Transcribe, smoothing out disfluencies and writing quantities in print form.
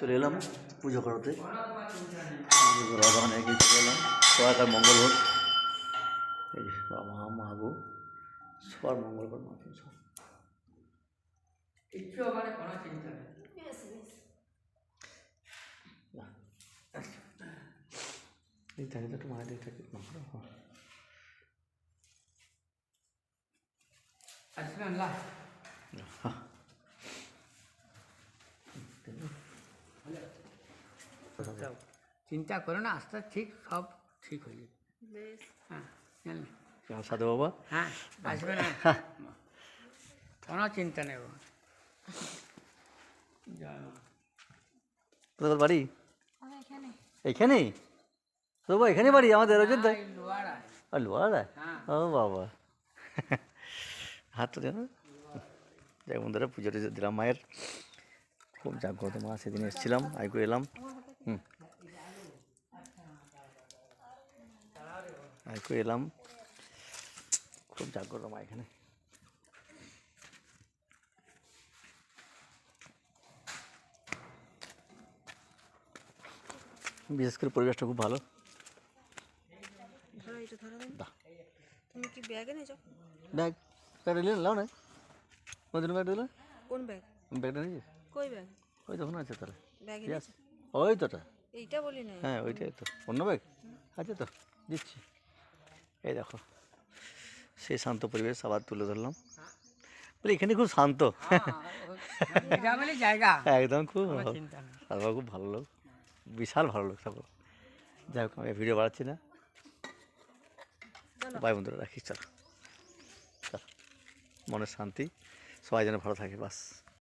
চলে এলাম পুজো করাতে, রাধানে গিয়ে চলে এলাম। সবাইকার মঙ্গল হোক, এই বাবা মা গো সবার মঙ্গল কর, মা সব কিচ্ছু ওখানে কোনো চিন্তা নেই। এই থাকে তো একটু মায়ের দিক থাকে চিন্তা করো না, আস্তে ঠিক সব ঠিক হয়ে যাবে। হ্যাঁ জানলে, সাধু বাবা হ্যাঁ আসবে না, কোনো চিন্তা নেই। তোর বাড়ি এইখানেই? বাবা এখানে বাড়ি আমাদের অযোধ্যা? আর লোয়ারায়? ও বাবা, হাতটা দেন। যাই বন্ধুরা, পুজো টুজো দিলাম মায়ের, খুব জাগ্রত মা। সেদিন এসেছিলাম, আইকো এলাম, আইকো এলাম, খুব জাগ্রত মা এখানে। বিশেষ করে পরিবেশটা খুব ভালো। তুমি কি ব্যাগ এনেছো? ব্যাগ ব্যাগটা নিলে লাও না, কোন ব্যাগ দিলে? কোন ব্যাগ? ব্যাগটা নিয়েছিস? কই ব্যাগ? ওই তখন আছে তাহলে ব্যাগ এনেছো? ওই তোটা, এইটা বলি না। হ্যাঁ ওইটাই তো। অন্য ব্যাগ আছে তো, দিচ্ছি। এই দেখো সেই শান্ত পরিবেশ আবার তুলে ধরলাম। বলে এখানে খুব শান্ত, জায়গা একদম খুব চিন্তা নেই। তারপর খুব ভালো লোক, বিশাল ভালো লোক তারপর। যাই হোক, আমি ভিডিও বাড়াচ্ছি না, বাই বন্ধুরা, রাখি। চলো চলো, মনের শান্তি, সবাই যেন ভালো থাকে, বাস।